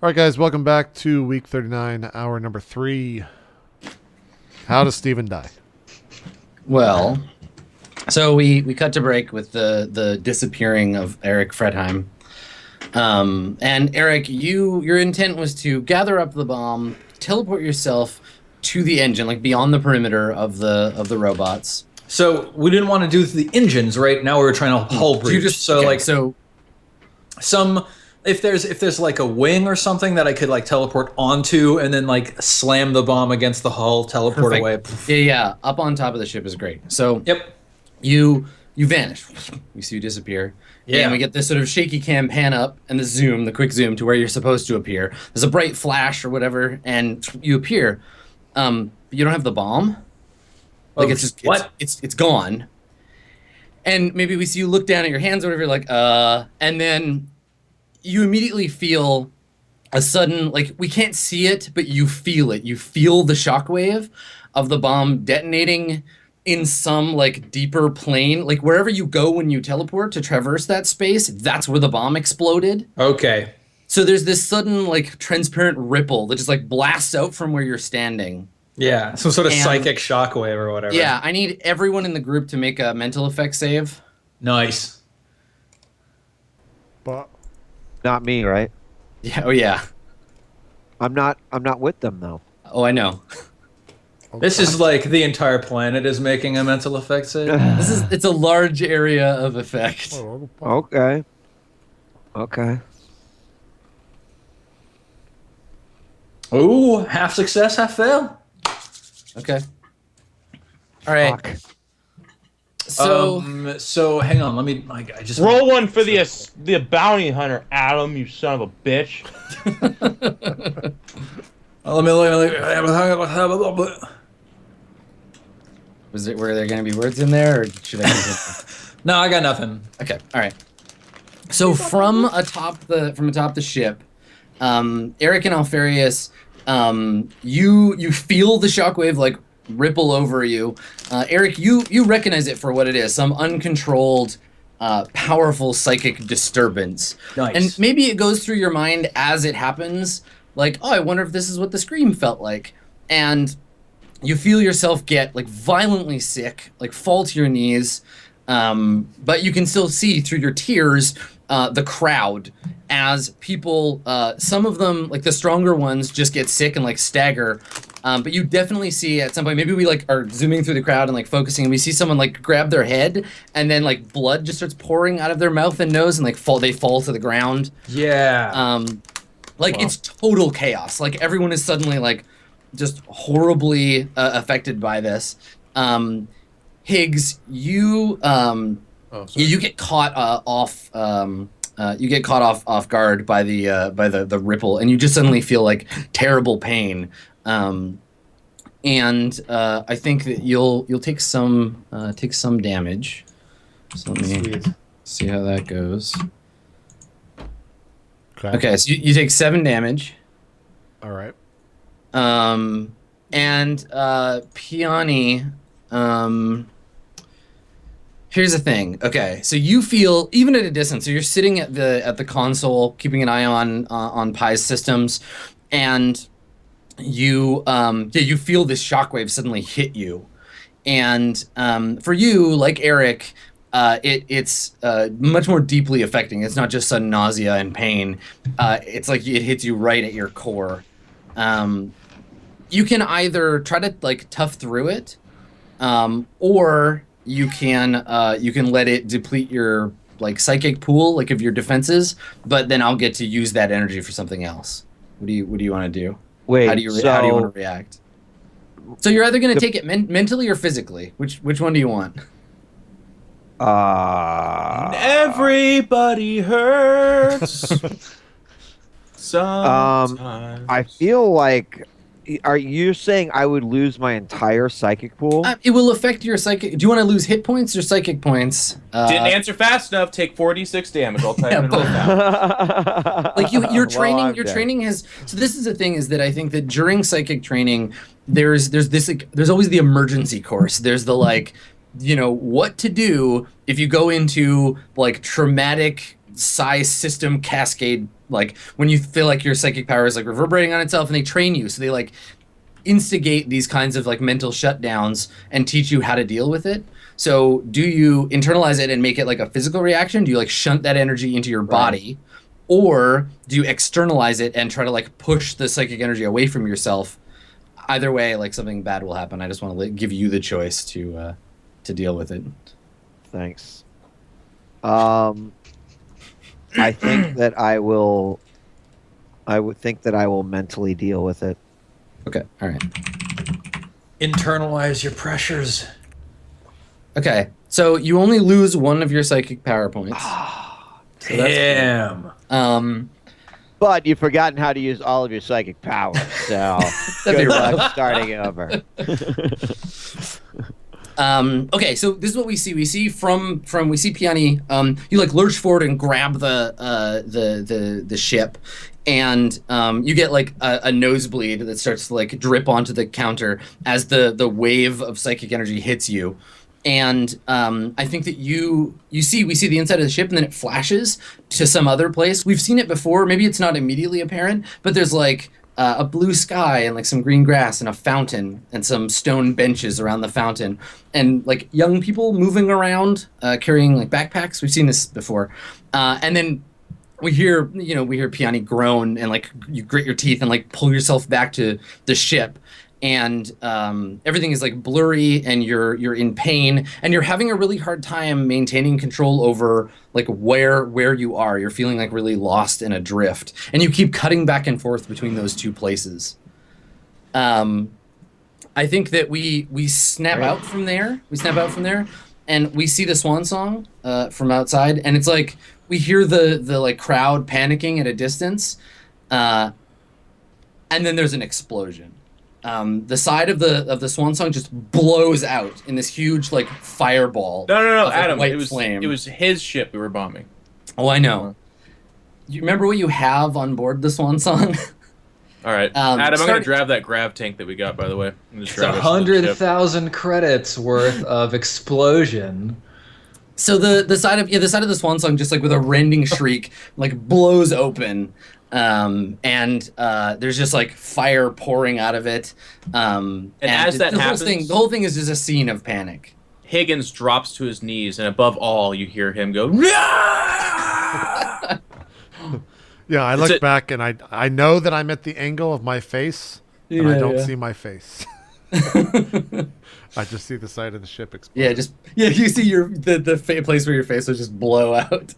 All right, guys, welcome back to week 39, hour number 3. How does Steven die? Well, so we cut to break with the disappearing of Eric Fredheim. And Eric, your intent was to gather up the bomb, teleport yourself to the engine, like beyond the perimeter of the robots. So we didn't want to do the engines, right? Now we're trying to hull breach. If there's like a wing or something that I could like teleport onto and then like slam the bomb against the hull, teleport away. Yeah, up on top of the ship is great. So yep, you vanish. You see you disappear. Yeah, and we get this sort of shaky cam pan up and the quick zoom to where you're supposed to appear. There's a bright flash or whatever, and you appear. But you don't have the bomb. Like it's gone. And maybe we see you look down at your hands or whatever, you're like, and then you immediately feel a sudden, like, we can't see it, but you feel it. You feel the shockwave of the bomb detonating in some, like, deeper plane. Like, wherever you go when you teleport to traverse that space, that's where the bomb exploded. Okay. So there's this sudden, like, transparent ripple that just, like, blasts out from where you're standing. Yeah, some sort of psychic shockwave or whatever. Yeah, I need everyone in the group to make a mental effect save. Nice. But not me, right? Yeah. Oh yeah. I'm not with them though. Oh, I know. This is like the entire planet is making a mental effect save. It's a large area of effect. Okay. Okay. Ooh, half success, half fail. Okay. All right. Fuck. So hang on. Let me. I just roll one for the bounty hunter, Adam. You son of a bitch. Were there going to be words in there, or should I continue? No, I got nothing. Okay. All right. So from atop the ship, Eric and Alfarius, you feel the shockwave like ripple over you. Eric, you recognize it for what it is, some uncontrolled, powerful psychic disturbance. Nice. And maybe it goes through your mind as it happens, like, oh, I wonder if this is what the scream felt like. And you feel yourself get like violently sick, like fall to your knees, but you can still see through your tears the crowd as people, some of them, like the stronger ones, just get sick and like stagger. But you definitely see at some point, maybe we like are zooming through the crowd and like focusing, and we see someone like grab their head, and then like blood just starts pouring out of their mouth and nose, and like they fall to the ground. Yeah. It's total chaos. Like everyone is suddenly like just horribly affected by this. Higgs, you get caught off. You get caught off guard by the ripple, and you just suddenly feel like terrible pain. I think that you'll take some damage. So let me see how that goes. Okay, so you take 7 damage. All right. Piani, here's the thing. Okay, so you feel, even at a distance, so you're sitting at the console, keeping an eye on Pi's systems, and you feel this shockwave suddenly hit you. And for you, like Eric, it's much more deeply affecting. It's not just sudden nausea and pain. It's like it hits you right at your core. You can either try to like tough through it, or you can let it deplete your like psychic pool, like of your defenses. But then I'll get to use that energy for something else. What do you want to do? Wait, how do you want to react? So you're either going to take it mentally or physically. Which one do you want? Everybody hurts. Sometimes. I feel like. Are you saying I would lose my entire psychic pool? It will affect your psychic. Do you want to lose hit points or psychic points? Didn't answer fast enough. Take 46 damage. I'll type it in right now. Like your training, training has. So this is the thing, is that I think that during psychic training, there's always the emergency course. There's the like, what to do if you go into like traumatic size system cascade, like when you feel like your psychic power is like reverberating on itself, and they train you, so they like instigate these kinds of like mental shutdowns and teach you how to deal with it. So do you internalize it and make it like a physical reaction? Do you like shunt that energy into your body, or do you externalize it and try to like push the psychic energy away from yourself? Either way, like something bad will happen. I just want to give you the choice to deal with it. Thanks. I think that I will. I would think that I will mentally deal with it. Okay. All right. Internalize your pressures. Okay. So you only lose one of your psychic power points. So Damn. But you've forgotten how to use all of your psychic powers, so good luck starting over. Okay, so this is what we see. We see we see Piani. You like lurch forward and grab the ship, and you get like a nosebleed that starts to like drip onto the counter as the wave of psychic energy hits you. And I think that we see the inside of the ship, and then it flashes to some other place. We've seen it before. Maybe it's not immediately apparent, but there's like a blue sky and like some green grass and a fountain and some stone benches around the fountain, and like young people moving around carrying like backpacks. We've seen this before, and then we hear Piani groan, and like you grit your teeth and like pull yourself back to the ship. And everything is like blurry, and you're in pain, and you're having a really hard time maintaining control over like where you are. You're feeling like really lost and adrift, and you keep cutting back and forth between those two places. I think that we snap out from there. And we see the Swan Song from outside, and it's like we hear the like crowd panicking at a distance, and then there's an explosion. The side of the Swan Song just blows out in this huge like fireball. No, of, Adam. white It was flame. it was his ship we were bombing. Oh, I know. You remember what you have on board the Swan Song? All right, Adam. I'm gonna grab that grav tank that we got. By the way, It's 100,000 credits worth of explosion. So the side of the Swan Song just like with a rending shriek like blows open. And there's just like fire pouring out of it. And as that happens, the whole thing is just a scene of panic. Higgins drops to his knees, and above all, you hear him go, "No!" Yeah, I look back and I know that I'm at the angle of my face, and I don't see my face. I just see the side of the ship explode. You see the place where your face will just blow out.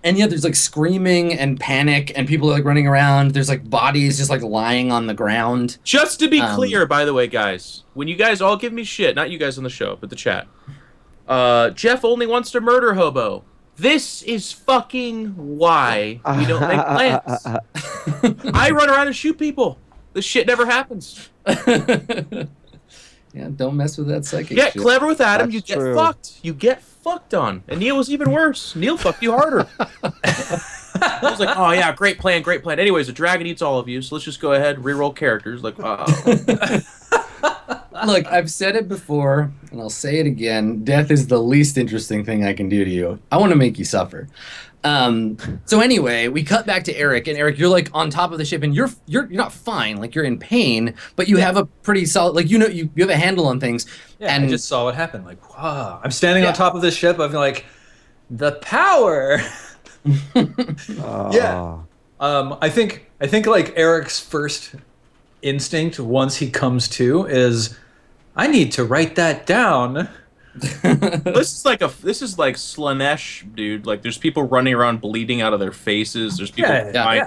And yeah, there's like screaming and panic, and people are like running around. There's like bodies just like lying on the ground. Just to be clear, by the way, guys, when you guys all give me shit, not you guys on the show, but the chat, Geoff only wants to murder Hobo. This is fucking why we don't make plans. I run around and shoot people. This shit never happens. Yeah, don't mess with that psychic Yeah, shit. clever with Adam, That's you get true. fucked. You get fucked on. And Neil was even worse. Neil fucked you harder. I was like, oh yeah, great plan. Anyways, the dragon eats all of you, so let's just go ahead, reroll characters. Like, Look, I've said it before, and I'll say it again. Death is the least interesting thing I can do to you. I want to make you suffer. So anyway, we cut back to Eric, and Eric, you're like on top of the ship, and you're not fine, like you're in pain, but you have a pretty solid, like you have a handle on things. Yeah, and I just saw what happened. Like, wow, I'm standing on top of this ship. I'm like, the power. Yeah. I think like Eric's first instinct once he comes to is, I need to write that down. this is like Slanesh, dude. Like, there's people running around bleeding out of their faces. There's people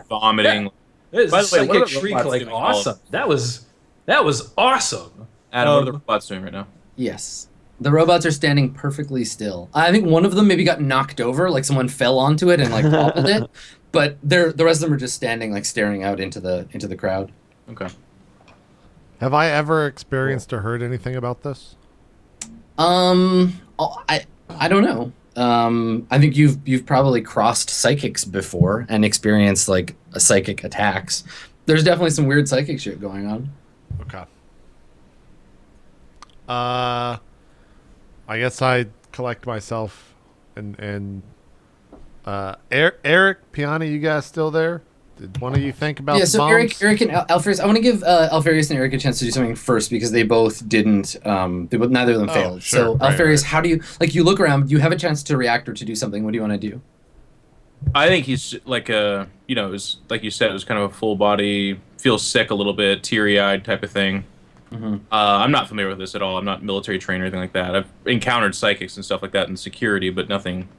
vomiting. Yeah. By the way, what are the shriek, robots like doing all of awesome. That was awesome. Adam, what are the robots doing right now? Yes. The robots are standing perfectly still. I think one of them maybe got knocked over, like someone fell onto it and like toppled it. But the rest of them are just standing, like staring out into the crowd. Okay. Have I ever experienced or heard anything about this? I don't know. I think you've probably crossed psychics before and experienced like a psychic attacks. There's definitely some weird psychic shit going on. Okay. I guess I collect myself and Eric, Piana, you guys still there? Did one of you think about Yeah, the so bombs? Eric and Alfarius, I want to give Alfarius and Eric a chance to do something first because they both didn't. Neither of them failed. Sure. So Right, Alfarius, right. how do you you look around? You have a chance to react or to do something. What do you want to do? I think he's like a, it was like you said, it was kind of a full body, feels sick a little bit, teary-eyed type of thing. I'm not familiar with this at all. I'm not military trained or anything like that. I've encountered psychics and stuff like that in security, but nothing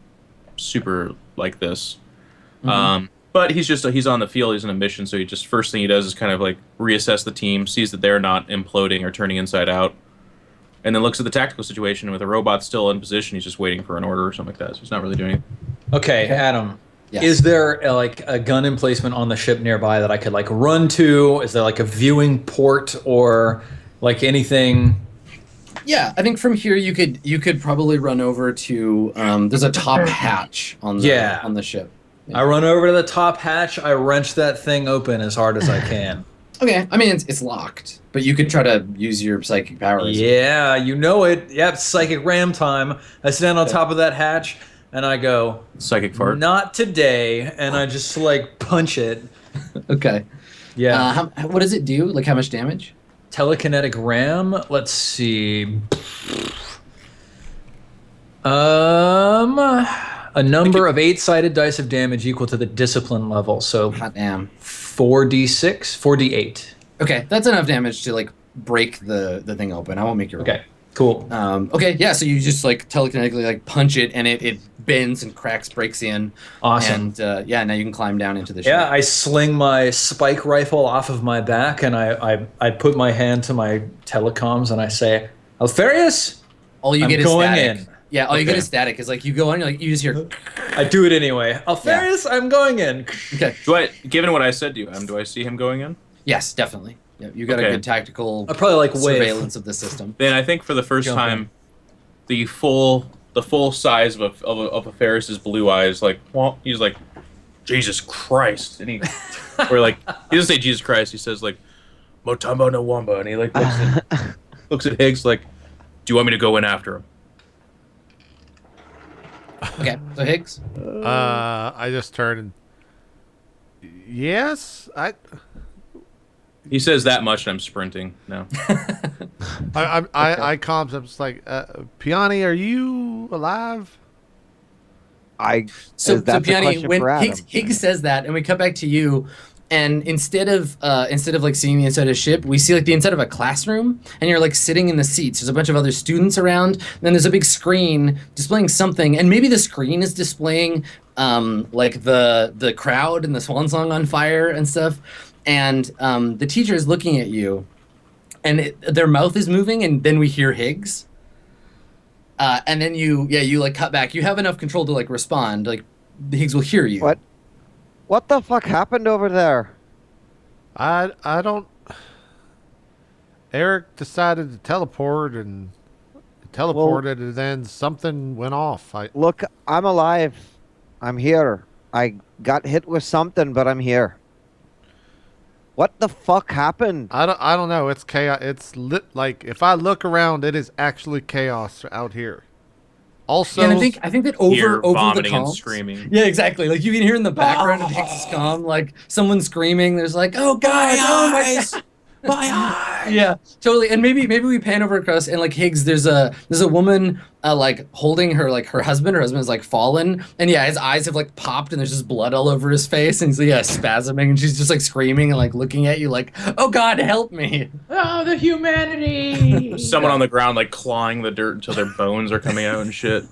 super like this. But he's on the field. He's on a mission, so first thing he does is kind of like reassess the team, sees that they're not imploding or turning inside out, and then looks at the tactical situation. With a robot still in position, he's just waiting for an order or something like that. So he's not really doing anything. Okay, Adam. Yes. Is there a gun emplacement on the ship nearby that I could run to? Is there a viewing port or anything? Yeah, I think from here you could probably run over to there's a top hatch on the ship. I run over to the top hatch. I wrench that thing open as hard as I can. Okay, I mean it's locked, but you could try to use your psychic powers. Yeah, you know it. Yep, psychic ram time. I stand on top of that hatch and I go, Psychic fart. not today, and I just punch it. Okay. Yeah. What does it do? Like how much damage? Telekinetic ram. Let's see. A number of 8-sided dice of damage equal to the discipline level. So Hot damn. 4d6, 4d8. Okay, that's enough damage to break the thing open. I won't make you roll. Okay, cool. Okay, yeah. So you just telekinetically punch it, and it bends and cracks, breaks in. Awesome. And now you can climb down into the ship. Yeah, I sling my spike rifle off of my back, and I put my hand to my telecoms, and I say, Alfarius, All you I'm get is going static. in. Yeah, all you get Okay. is static. Is you go on, you just hear. I do it anyway. Alfarius, I'm going in. Okay. Given what I said to you, do I see him going in? Yes, definitely. Yeah, you got a Okay. good tactical I probably wave. surveillance of the system. Then I think for the first Jump in. time, the full size of a Ferris's blue eyes, he's like, Jesus Christ, and he he doesn't say Jesus Christ, he says Motumbo no Wamba, and he looks at Higgs do you want me to go in after him? Okay, so Higgs. I just turned and yes, He says that much, and I'm sprinting now. I comms. I'm just Piani, are you alive? So that's a Piani, question when for Adam. Higgs says that, and we cut back to you, and instead of seeing the inside of a ship, we see the inside of a classroom, and you're sitting in the seats. There's a bunch of other students around, and then there's a big screen displaying something, and maybe the screen is displaying the crowd and the Swan Song on fire and stuff, and the teacher is looking at you, and their mouth is moving, and then we hear Higgs. And then you cut back. You have enough control to respond. Higgs will hear you. What the fuck happened over there? I don't. Eric decided to teleport and teleported, and then something went off. Look, I'm alive. I'm here. I got hit with something, but I'm here. What the fuck happened? I don't know. It's chaos. It's lit. If I look around, it is actually chaos out here. Also, and I think that over the vomiting and comms, screaming. Yeah, exactly. You can hear in the background of Higgs' comm, someone screaming. There's oh god, oh my god. My eyes. Yeah, totally. And maybe we pan over across and Higgs, there's a woman holding her her husband. Her husband is fallen, and his eyes have popped, and there's just blood all over his face, and he's spasming, and she's just screaming and looking at you oh God, help me. Oh, the humanity. Someone on the ground clawing the dirt until their bones are coming out and shit.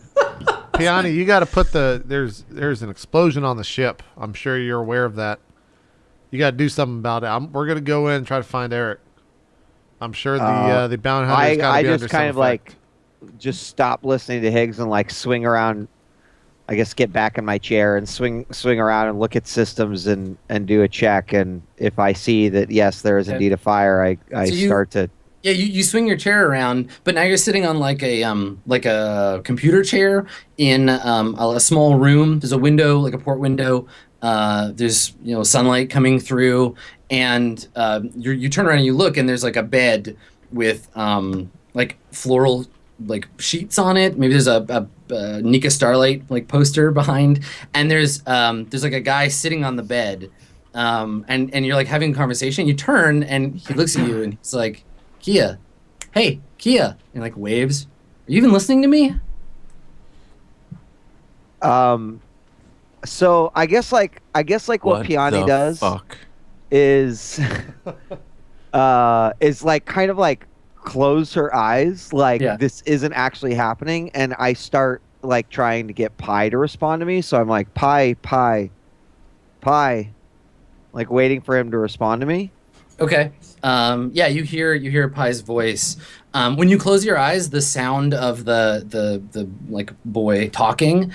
Piani, you got to put there's an explosion on the ship. I'm sure you're aware of that. You got to do something about it. We're gonna go in and try to find Eric. I'm sure the bounty hunter's got to be under just kind some of effect. just stop listening to Higgs and swing around. I guess get back in my chair and swing around and look at systems and do a check. And if I see that yes, there is indeed a fire, I start to. Yeah, you swing your chair around, but now you're sitting on a computer chair in a small room. There's a window, a port window. There's sunlight coming through, and you turn around and you look, and there's a bed with floral like sheets on it. Maybe there's a Nika Starlight like poster behind, and there's like a guy sitting on the bed, and you're like having a conversation. You turn and he looks at you and he's like, Kia, hey Kia, and like waves. Are you even listening to me? So I guess like what Piani does is like kind of like close her eyes, like this isn't actually happening, and I start like trying to get Pi to respond to me. So I'm like Pi, like waiting for him to respond to me. Okay. Yeah, you hear Pi's voice. When you close your eyes, the sound of the like boy talking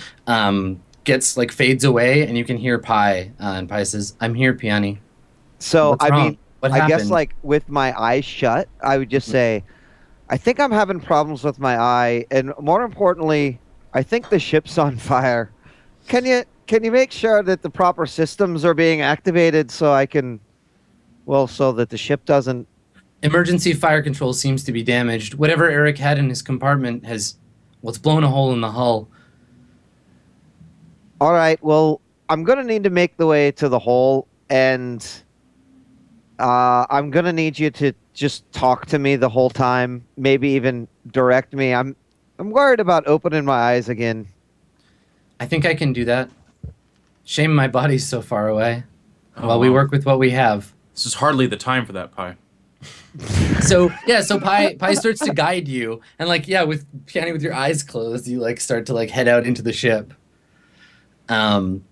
gets like fades away, and you can hear Pi. And Pi says, "I'm here, Piani." So What's wrong? What I guess happened? like with my eyes shut, I would just say, I think I'm having problems with my eye, and more importantly, I think the ship's on fire. Can you make sure that the proper systems are being activated so I can, well, so that the ship doesn't. Emergency fire control seems to be damaged. Whatever Eric had in his compartment has, well, it's blown a hole in the hull. All right, well, I'm going to need to make the way to the hole, and I'm going to need you to just talk to me the whole time, maybe even direct me. I'm worried about opening my eyes again. I think I can do that. Shame my body's so far away. While we work with what we have. This is hardly the time for that, Pi. So Pi starts to guide you, and like with Piani with your eyes closed, you like start to like head out into the ship. And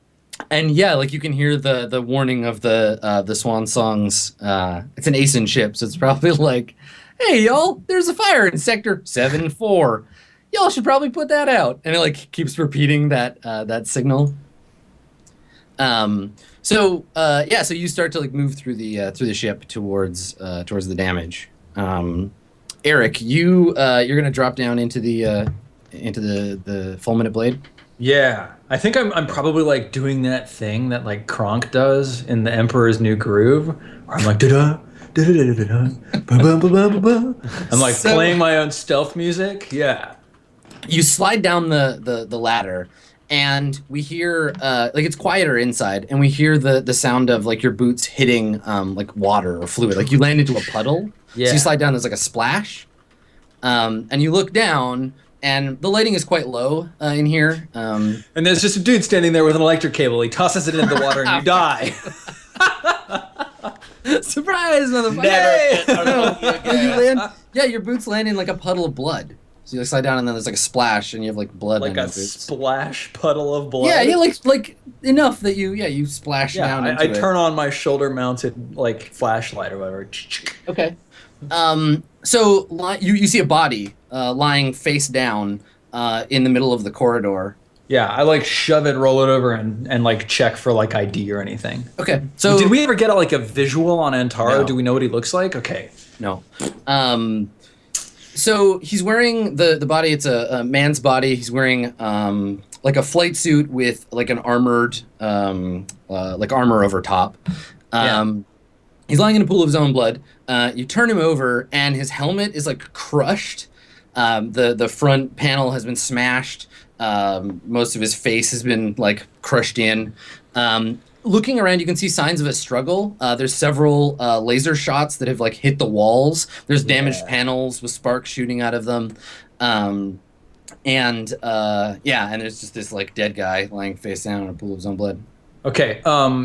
like you can hear the warning of the Swan Songs. It's an ASIN ship, so it's probably like, hey y'all, there's a fire in sector 7-4. Y'all should probably put that out. And it like keeps repeating that signal. So you start to like move through the ship towards the damage. Eric, you're gonna drop down into the fulminate blade. Yeah, I think I'm probably like doing that thing that like Kronk does in the Emperor's New Groove, where I'm like da da da da da da, ba ba ba ba ba. I'm like playing my own stealth music. Yeah. You slide down the ladder, and we hear like it's quieter inside, and we hear the sound of like your boots hitting like water or fluid. Like you land into a puddle. Yeah. So you slide down. There's like a splash, and you look down. And the lighting is quite low in here. And there's just a dude standing there with an electric cable. He tosses it into the water and you die. Surprise, motherfucker! Your boots land in like a puddle of blood. So you like slide down and then there's like a splash and you have like blood like on your a boots. Splash puddle of blood? Yeah, like enough that you splash down into it. I turn on my shoulder-mounted like flashlight or whatever. Okay. So you see a body lying face down in the middle of the corridor. Yeah, I like shove it, roll it over, and like check for like ID or anything. Okay. So did we ever get like a visual on Antaro? No. Do we know what he looks like? Okay. No. So he's wearing the body. It's a man's body. He's wearing like a flight suit with like an armored like armor over top. He's lying in a pool of his own blood. You turn him over, and his helmet is like crushed. The front panel has been smashed. Most of his face has been like crushed in. Looking around, you can see signs of a struggle. There's several laser shots that have like hit the walls. There's damaged panels with sparks shooting out of them. And there's just this like dead guy lying face down in a pool of his own blood. Okay.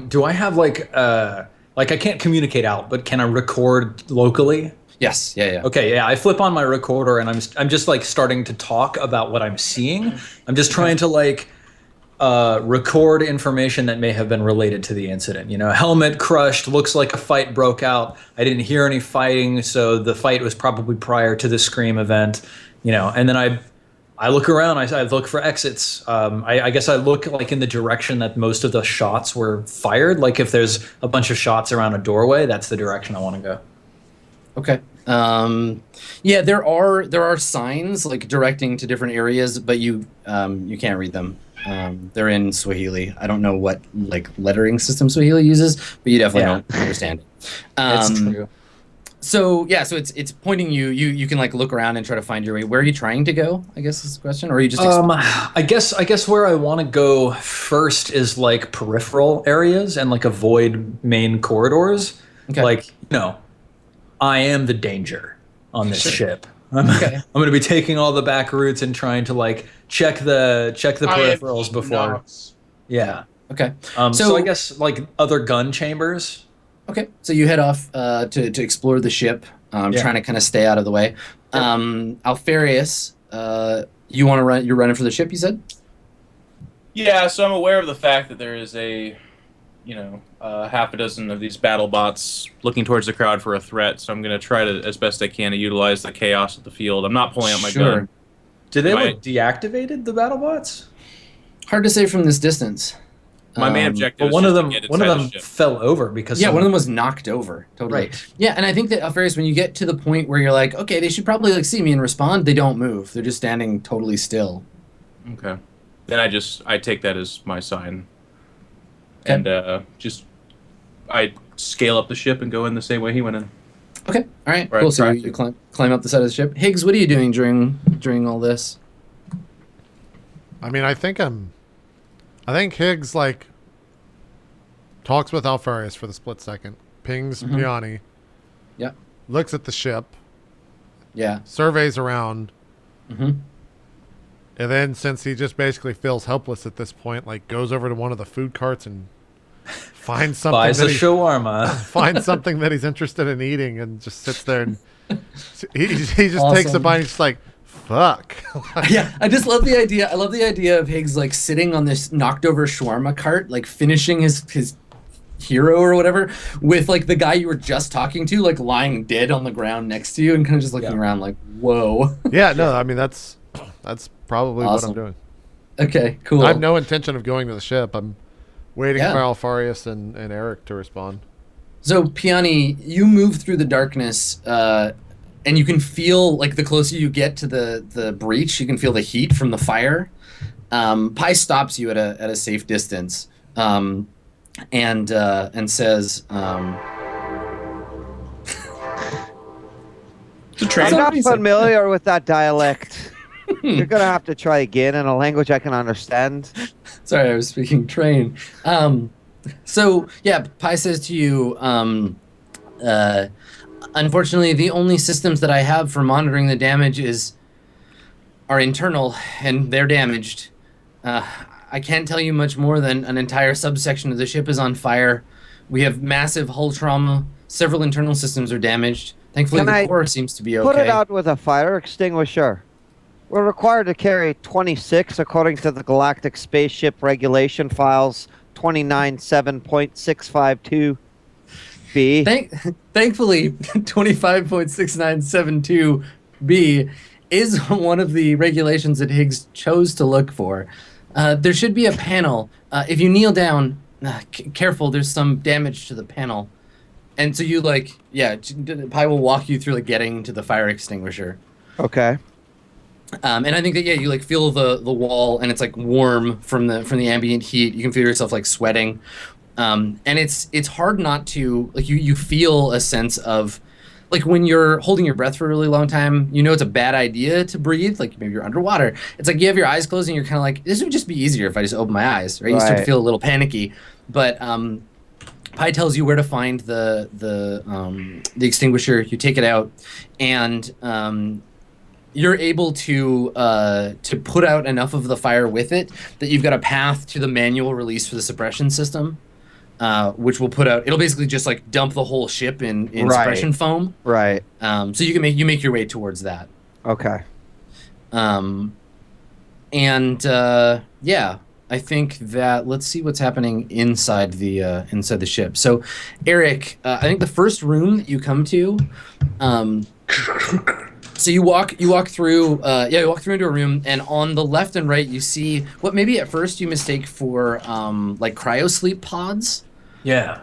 Do I have like I can't communicate out, but can I record locally? Yes. Yeah. Okay. Yeah. I flip on my recorder and I'm just like starting to talk about what I'm seeing. I'm just trying to like record information that may have been related to the incident. You know, helmet crushed, looks like a fight broke out. I didn't hear any fighting, so the fight was probably prior to the Scream event. You know, and then I look around. I look for exits. I guess I look like in the direction that most of the shots were fired. Like if there's a bunch of shots around a doorway, that's the direction I want to go. Okay. There are signs like directing to different areas, but you can't read them. They're in Swahili. I don't know what like lettering system Swahili uses, but you definitely don't understand. It's true. So it's pointing you. You can like look around and try to find your way. Where are you trying to go? I guess is the question, or are you just? I guess where I want to go first is like peripheral areas and like avoid main corridors. Okay. Like I am the danger on this ship. I'm going to be taking all the back routes and trying to like check the peripherals before. Yeah. Okay. So I guess like other gun chambers. Okay, so you head off to explore the ship, trying to kind of stay out of the way. Alfarius, you want to run? You're running for the ship, you said? Yeah, so I'm aware of the fact that there is a, half a dozen of these battle bots looking towards the crowd for a threat. So I'm going to try to, as best I can, to utilize the chaos of the field. I'm not pulling out my gun. Did they like deactivated the battle bots? Hard to say from this distance. My main objective. But one of them fell over because one of them was knocked over. Totally. Right. Yeah, and I think that Alfarius, when you get to the point where you're like, okay, they should probably like see me and respond, they don't move. They're just standing totally still. Okay. Then I take that as my sign, and I scale up the ship and go in the same way he went in. Okay. All right. Cool. So you climb up the side of the ship. Higgs, what are you doing during all this? I mean, I think Higgs like talks with Alfarius for the split second, pings Piani, looks at the ship, surveys around, and then since he just basically feels helpless at this point, like goes over to one of the food carts and finds something. Buys a shawarma. Finds something that he's interested in eating and just sits there and he just takes a bite and he's like, fuck. Yeah, I just love the idea. I love the idea of Higgs like sitting on this knocked over shawarma cart, like finishing his hero or whatever, with like the guy you were just talking to, like lying dead on the ground next to you, and kind of just looking around like, whoa. Yeah, no, I mean that's probably what I'm doing. Okay, cool. I have no intention of going to the ship. I'm waiting for Alfarius and Eric to respond. So Piani, you move through the darkness. And you can feel, like, the closer you get to the breach, you can feel the heat from the fire. Pi stops you at a safe distance, and says, I'm not familiar with that dialect. You're gonna have to try again in a language I can understand. Sorry, I was speaking train. So yeah, Pi says to you, unfortunately, the only systems that I have for monitoring the damage are internal, and they're damaged. I can't tell you much more than an entire subsection of the ship is on fire. We have massive hull trauma. Several internal systems are damaged. Thankfully, the core seems to be okay. Put it out with a fire extinguisher. We're required to carry 26 according to the Galactic Spaceship Regulation Files 297.652. Thankfully, 25.6972B is one of the regulations that Higgs chose to look for. There should be a panel. If you kneel down, careful, there's some damage to the panel. And so you Pi will walk you through getting to the fire extinguisher. Okay. And I think that you feel the wall, and it's warm from the ambient heat. You can feel yourself sweating. And it's hard not to you feel a sense of when you're holding your breath for a really long time, it's a bad idea to breathe. Maybe you're underwater. It's you have your eyes closed and you're kind of this would just be easier if I just open my eyes, right? You start to feel a little panicky. But Pi tells you where to find the extinguisher. You take it out, and you're able to put out enough of the fire with it that you've got a path to the manual release for the suppression system. Which will put out. It'll basically just dump the whole ship in suppression foam. Right. So you make your way towards that. Okay. I think that let's see what's happening inside the ship. So, Eric, I think the first room that you come to, so you walk through into a room, and on the left and right you see what maybe at first you mistake for cryosleep pods. Yeah.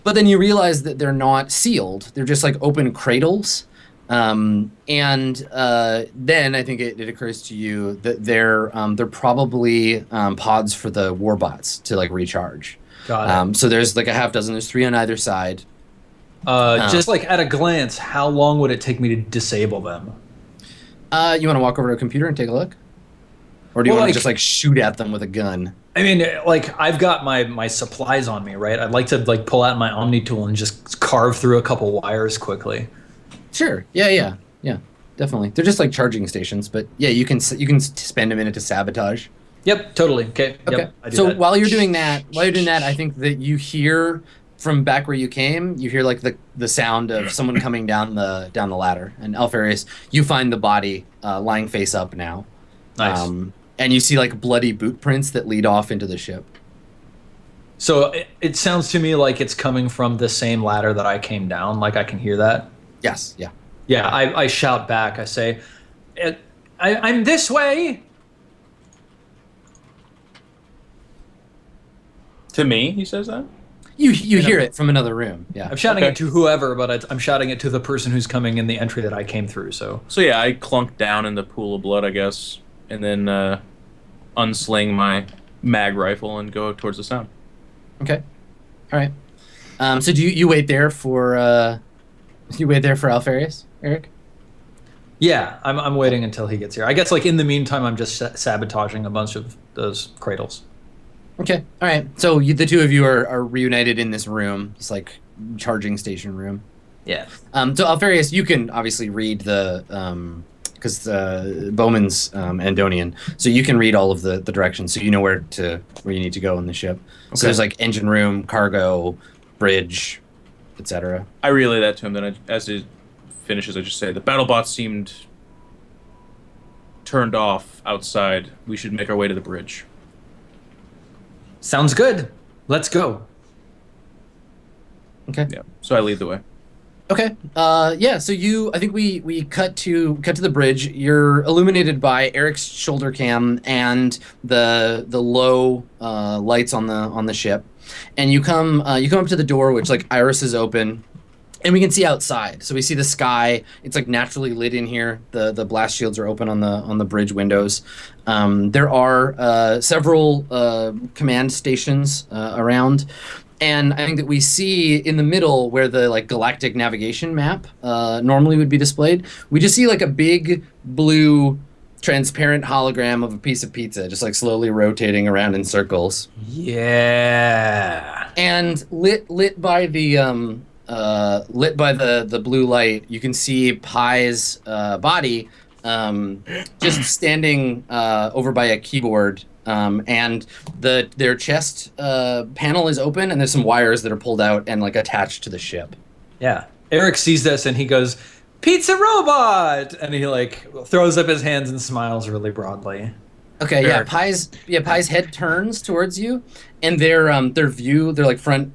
But then you realize that they're not sealed. They're just open cradles. Then I think it occurs to you that they're probably pods for the warbots to recharge. Got it. So there's a half dozen. There's 3 on either side. Just like at a glance, how long would it take me to disable them? You want to walk over to a computer and take a look? Or do you Well, want to like- just like shoot at them with a gun? I mean, like I've got my supplies on me, right? I'd like to like pull out my Omni tool and just carve through a couple wires quickly. Sure. Yeah. Definitely. They're just like charging stations, but yeah, you can spend a minute to sabotage. Yep, totally. Okay. Okay. Yep, I do So that. while you're doing that, I think that you hear from back where you came, you hear like the sound of someone coming down the ladder. And Alfarius, you find the body lying face up now. Nice. And you see like bloody boot prints that lead off into the ship. So it sounds to me like it's coming from the same ladder that I came down. Like I can hear that. Yes. Yeah. Yeah, I shout back. I say, I'm this way. To me, he says that. You hear it from another room. Yeah. I'm shouting Okay. it to whoever, but I'm shouting it to the person who's coming in the entry that I came through. So So yeah, I clunk down in the pool of blood, I guess, and then unsling my mag rifle and go towards the sound. Okay. All right. So do you wait there for Alfarius, Eric? yeah, I'm waiting until he gets here. I guess like in the meantime, I'm just sabotaging a bunch of those cradles. Okay. All right. So the two of you are reunited in this room. It's like charging station room. Yeah. So Alfarius, you can obviously read the because Bowman's Andonian, so you can read all of the directions, so you know where you need to go in the ship. So there's like engine room, cargo, bridge, etc. I relay that to him. Then as it finishes, I just say the battle bots seemed turned off outside. We should make our way to the bridge. Sounds good. Let's go. Okay. Yeah. So I lead the way. Okay. Yeah. So I think we cut to the bridge. You're illuminated by Eric's shoulder cam and the low lights on the ship, and you come up to the door, which like Iris is open, and we can see outside. So we see the sky. It's like naturally lit in here. The blast shields are open on the bridge windows. There are several command stations around. And I think that we see in the middle where the like galactic navigation map normally would be displayed, we just see like a big blue transparent hologram of a piece of pizza just like slowly rotating around in circles. Yeah. And lit by the blue light, you can see Pi's body just standing over by a keyboard. And their chest panel is open, and there's some wires that are pulled out and like attached to the ship. Yeah. Eric sees this and he goes, "Pizza robot!" And he like throws up his hands and smiles really broadly. Okay, Eric. Pi's head turns towards you, and their like front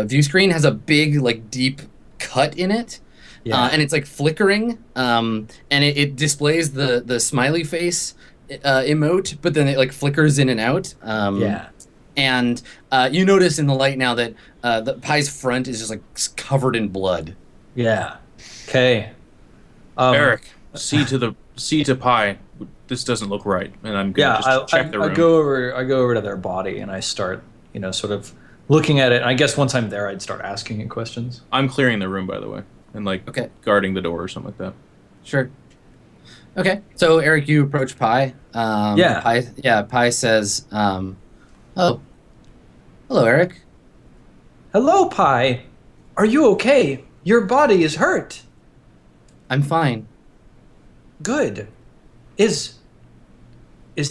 view screen has a big like deep cut in it. Yeah. And it's like flickering, and it displays the smiley face emote, but then it like flickers in and out. Yeah. And you notice in the light now that the Pi's front is just like covered in blood. Yeah. Okay. Eric, C to Pi. This doesn't look right, and I'm gonna just check the room. I go over to their body and I start, sort of looking at it. And I guess once I'm there, I'd start asking it questions. I'm clearing the room, by the way, and like guarding the door or something like that. Sure. Okay, so Eric, you approach Pi. Yeah. Pi says, "Oh, hello, Eric. Hello, Pi. Are you okay? Your body is hurt. I'm fine. Good. Is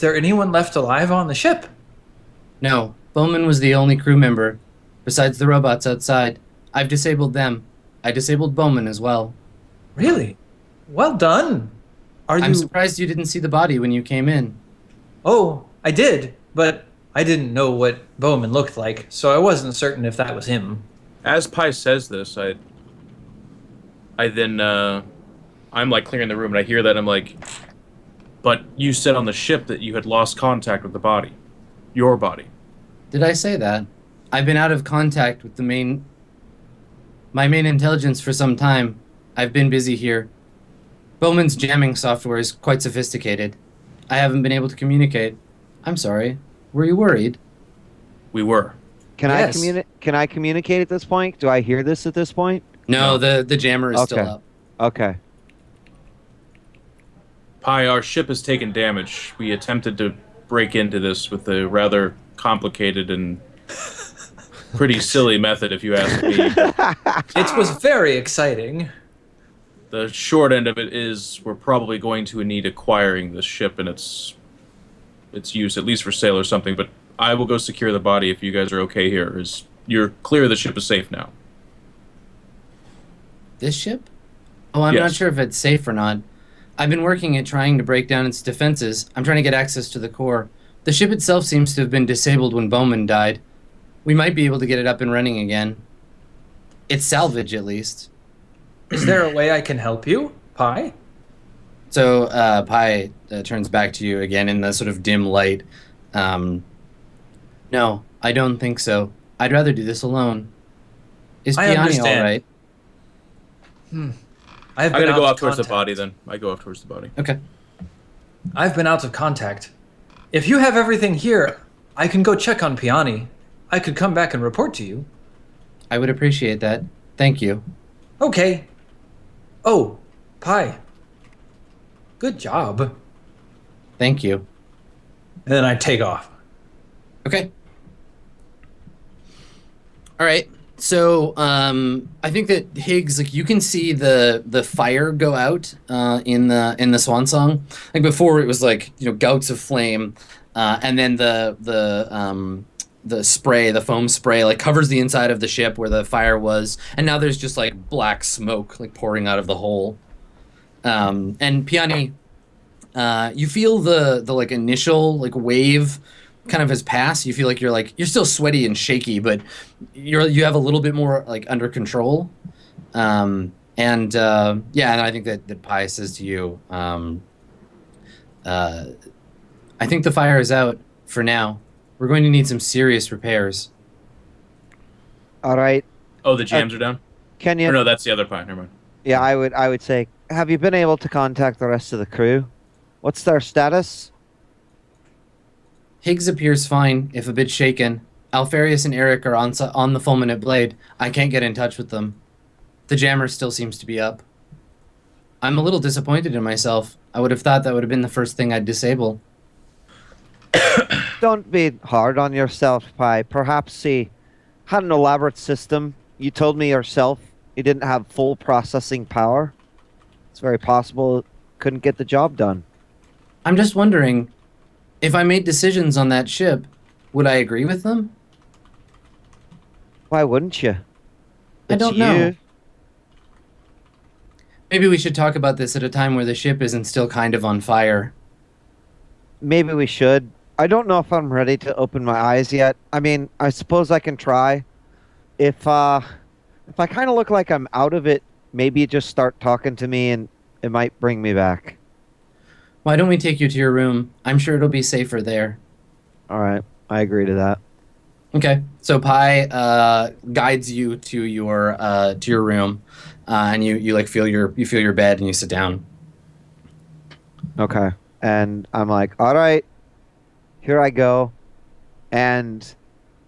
there anyone left alive on the ship? No, Bowman was the only crew member. Besides the robots outside, I've disabled them. I disabled Bowman as well. Really? Well done. I'm surprised you didn't see the body when you came in. Oh, I did, but I didn't know what Bowman looked like, so I wasn't certain if that was him. As Pi says this, I then I'm like clearing the room, and I hear that I'm like, but you said on the ship that you had lost contact with the body, your body. Did I say that? I've been out of contact with my main intelligence for some time. I've been busy here. Bowman's jamming software is quite sophisticated. I haven't been able to communicate. I'm sorry. Were you worried? We were. Can Yes. I communicate at this point? Do I hear this at this point? No, the jammer is still Okay. up. Okay. Pi, our ship has taken damage. We attempted to break into this with a rather complicated and pretty silly method, if you ask me. It was very exciting. The short end of it is we're probably going to need acquiring this ship and its use, at least for sale or something. But I will go secure the body if you guys are okay here. You're clear the ship is safe now. This ship? Oh, I'm not Yes. sure if it's safe or not. I've been working at trying to break down its defenses. I'm trying to get access to the core. The ship itself seems to have been disabled when Bowman died. We might be able to get it up and running again. It's salvage, at least. Is there a way I can help you, Pi? So Pi turns back to you again in the sort of dim light. No, I don't think so. I'd rather do this alone. Is I Piani all understand. right? I've I'm been going to go out off of towards the contact. body then. I go off towards the body. Okay. I've been out of contact. If you have everything here, I can go check on Piani. I could come back and report to you. I would appreciate that. Thank you. Okay. Oh, Pi. Good job. Thank you. And then I take off. Okay. All right. So I think that Higgs, like you can see the fire go out in the Swan Song. Like before, it was like gouts of flame, and then the spray, the foam spray, like covers the inside of the ship where the fire was, and now there's just like black smoke like pouring out of the hole. And Piani, you feel the like initial like wave kind of has passed. You feel like you're still sweaty and shaky, but you have a little bit more like under control. And I think that Pi says to you, I think the fire is out for now. We're going to need some serious repairs. All right. Oh, the jams are down? Can you? Or no, that's the other Pi. Never mind. Yeah, I would say, have you been able to contact the rest of the crew? What's their status? Higgs appears fine, if a bit shaken. Alfarius and Eric are on the fulminate blade. I can't get in touch with them. The jammer still seems to be up. I'm a little disappointed in myself. I would have thought that would have been the first thing I'd disable. Don't be hard on yourself, Pi. Perhaps he had an elaborate system. You told me yourself he didn't have full processing power. It's very possible it couldn't get the job done. I'm just wondering, if I made decisions on that ship, would I agree with them? Why wouldn't you? I It's don't know. you. Maybe we should talk about this at a time where the ship isn't still kind of on fire. Maybe we should. I don't know if I'm ready to open my eyes yet. I mean, I suppose I can try. If I kind of look like I'm out of it, maybe you just start talking to me and it might bring me back. Why don't we take you to your room? I'm sure it'll be safer there. All right, I agree to that. Okay, so Pi guides you to your room, and you like feel your bed and you sit down. Okay, and I'm like, all right, here I go, and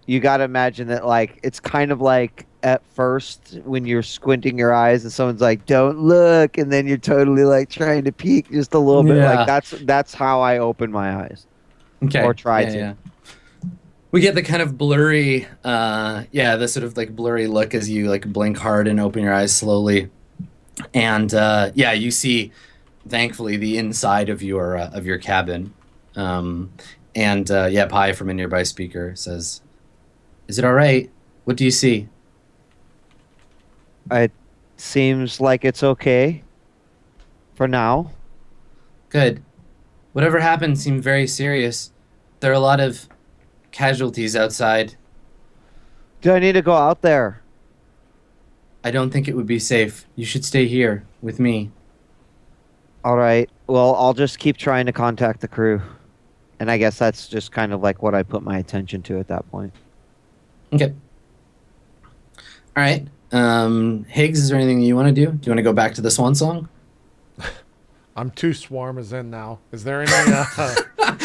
you got to imagine that like it's kind of like at first when you're squinting your eyes and someone's like, "Don't look," and then you're totally like trying to peek just a little bit. Yeah. Like that's how I open my eyes. Okay, Or try to. Yeah. We get the kind of blurry, the sort of like blurry look as you like blink hard and open your eyes slowly, and you see, thankfully, the inside of your cabin, Pi from a nearby speaker says, "Is it all right? What do you see?" It seems like it's okay for now. Good. Whatever happened seemed very serious. There are a lot of casualties outside. Do I need to go out there? I don't think it would be safe. You should stay here with me. All right. Well, I'll just keep trying to contact the crew. And I guess that's just kind of like what I put my attention to at that point. Okay. All right. Higgs, is there anything you want to do? Do you want to go back to the Swan Song? I'm 2 swarmers in now. Is there any?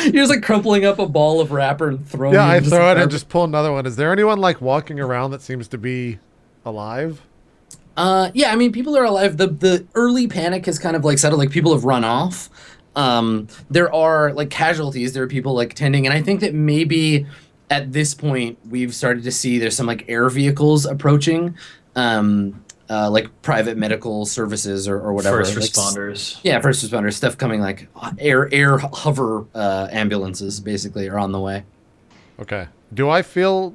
You're just like crumpling up a ball of wrapper and throwing Yeah, it I into throw some it and garbage. just pull another one. Is there anyone like walking around that seems to be alive? Yeah, I mean, people are alive. The early panic has kind of like settled. Like people have run off. There are like casualties. There are people like tending, and I think that maybe at this point we've started to see there's some like air vehicles approaching, like private medical services or whatever. First Like, responders. yeah, first responders stuff coming like air hover ambulances basically are on the way. Okay. Do I feel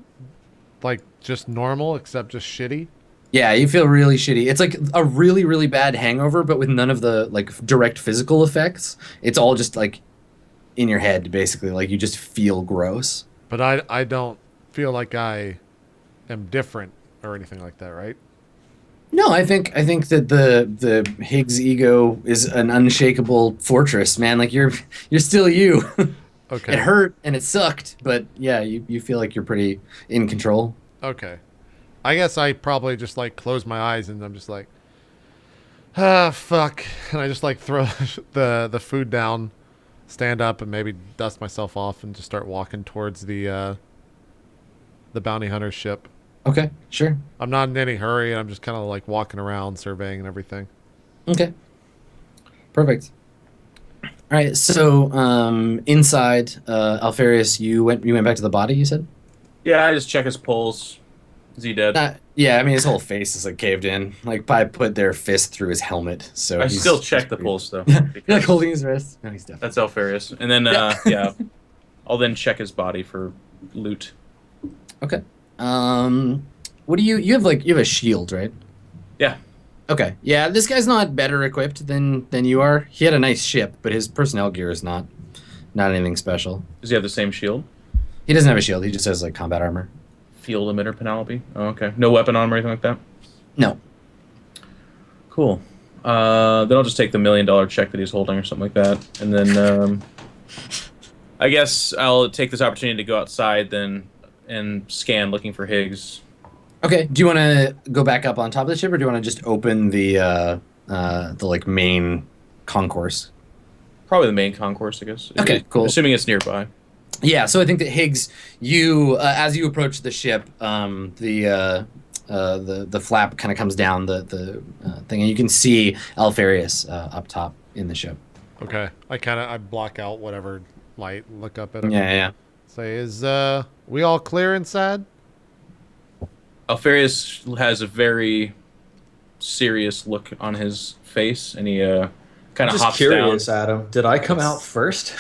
like just normal except just shitty? Yeah, you feel really shitty. It's like a really, really bad hangover, but with none of the like direct physical effects. It's all just like in your head, basically. Like you just feel gross. But I don't feel like I am different or anything like that, right? No, I think that the Higgs ego is an unshakable fortress, man. Like you're still you. Okay. It hurt and it sucked, but yeah, you feel like you're pretty in control. Okay. I guess I probably just like close my eyes and I'm just like, ah, fuck. And I just like throw the food down, stand up and maybe dust myself off and just start walking towards the bounty hunter ship. Okay, sure. I'm not in any hurry. I'm just kind of like walking around, surveying and everything. Okay. Perfect. All right, so inside, Alfarius, you went back to the body, you said? Yeah, I just check his pulse. Is he dead? Yeah, I mean his whole face is like caved in. Like Pi put their fist through his helmet, so I he's still check the pretty- pulse though. You're because like holding his wrist. No, he's dead. That's Alfarius. And then yeah, I'll then check his body for loot. Okay. What do you have like you have a shield, right? Yeah. Okay. Yeah, this guy's not better equipped than you are. He had a nice ship, but his personnel gear is not anything special. Does he have the same shield? He doesn't have a shield. He just has like combat armor. Field emitter Penelope? Oh, okay. No weapon on him or anything like that? No. Cool. Then I'll just take the $1 million check that he's holding or something like that. And then I guess I'll take this opportunity to go outside then and scan looking for Higgs. Okay. Do you want to go back up on top of the ship, or do you want to just open the like main concourse? Probably the main concourse, I guess. Okay, cool. Assuming it's nearby. Yeah. So I think that Higgs, you as you approach the ship, the flap kind of comes down the thing, and you can see Alfarius up top in the ship. Okay. I block out whatever light, look up at him. Yeah. Say, is we all clear inside? Alfarius has a very serious look on his face, and he kind of Just hops curious, down. Adam. Did I come out first?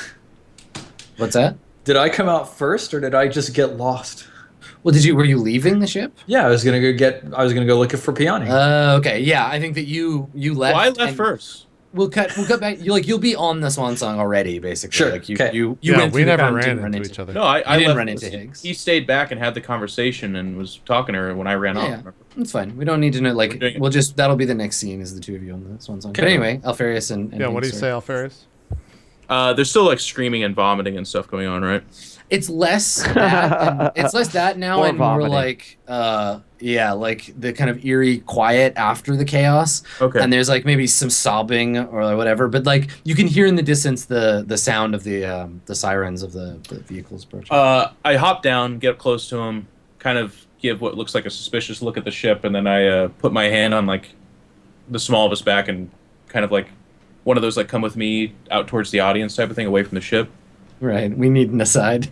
What's that? Did I come out first, or did I just get lost? Well, were you leaving the ship? Yeah, I was gonna go looking for Peony. Okay. Yeah, I think that you left. Well, I left and first. We'll cut back. You'll be on the Swan Song already, basically. Sure, Like okay. you Yeah, went we through the never ground, didn't ran run into each other. No, I didn't left. run into Higgs. He stayed back and had the conversation and was talking to her when I ran off. Yeah, remember? it's fine. We don't need to know. We're doing Like, it. we'll just that'll be the next scene is the two of you on the Swan Song. Okay. But anyway, Alfarius and Yeah, what do you Higgs say, are- Alfarius? There's still like screaming and vomiting and stuff going on, right? It's less that. It's less that now, Or and more vomiting. like like the kind of eerie quiet after the chaos. Okay. And there's like maybe some sobbing or whatever, but like you can hear in the distance the sound of the sirens of the vehicles approaching. I hop down, get up close to him, kind of give what looks like a suspicious look at the ship, and then I put my hand on like the small of his back and kind of like one of those like come with me out towards the audience type of thing away from the ship. Right. We need an aside.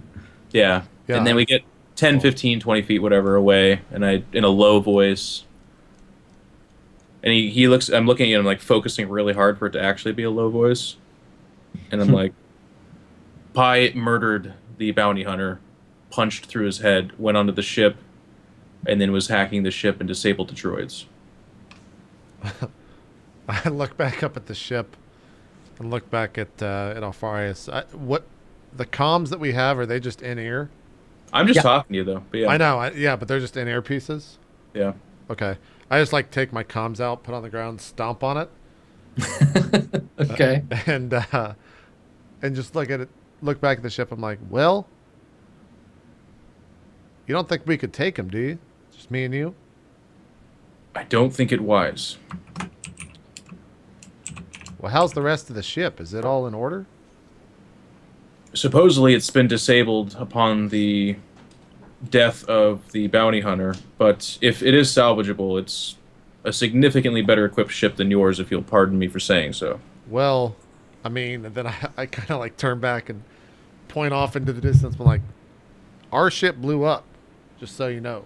Yeah. Yeah. And then we get 10, 15, 20 feet, whatever, away, and I, in a low voice, and he looks, I'm looking at him, like, focusing really hard for it to actually be a low voice, and I'm like, Pi murdered the bounty hunter, punched through his head, went onto the ship, and then was hacking the ship and disabled the droids. I look back up at the ship and look back at Alfarius. What the comms that we have, are they just in ear? I'm just Yeah. talking to you, though. But yeah. I know, yeah, but they're just in ear pieces. Yeah. Okay, I just like take my comms out, put on the ground, stomp on it, Okay. and just look at it, look back at the ship. I'm like, well, you don't think we could take him, do you? Just me and you? I don't think it wise. Well, how's the rest of the ship? Is it all in order? Supposedly it's been disabled upon the death of the bounty hunter, but if it is salvageable, it's a significantly better equipped ship than yours, if you'll pardon me for saying so. Well, I mean, and then I kind of like turn back and point off into the distance. I'm like, our ship blew up, just so you know.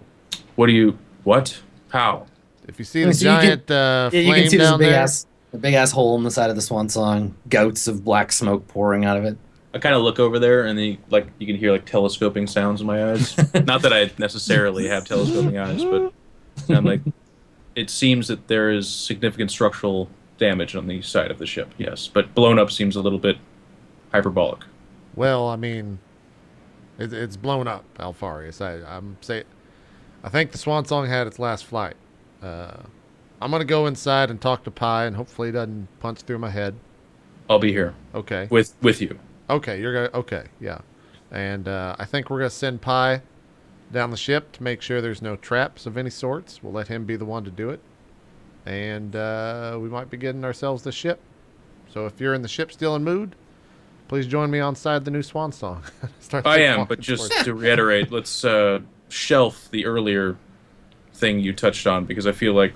What? How? If you see the giant flame you can see down there, a big ass hole in the side of the Swan Song, gouts of black smoke pouring out of it. I kind of look over there, and then you can hear like telescoping sounds in my eyes. Not that I necessarily have telescoping eyes, but I'm like, it seems that there is significant structural damage on the side of the ship. Yes, but blown up seems a little bit hyperbolic. well, I mean, it's blown up, Alfarius. I think the Swan Song had its last flight. I'm gonna go inside and talk to Pi, and hopefully he doesn't punch through my head. I'll be here. Okay. With you. Okay, you're gonna. Okay, yeah. And I think we're gonna send Pi down the ship to make sure there's no traps of any sorts. We'll let him be the one to do it, and we might be getting ourselves the ship. So if you're in the ship stealing mood, please join me on side the new Swan Song. I am, but just to reiterate, let's shelf the earlier thing you touched on, because I feel like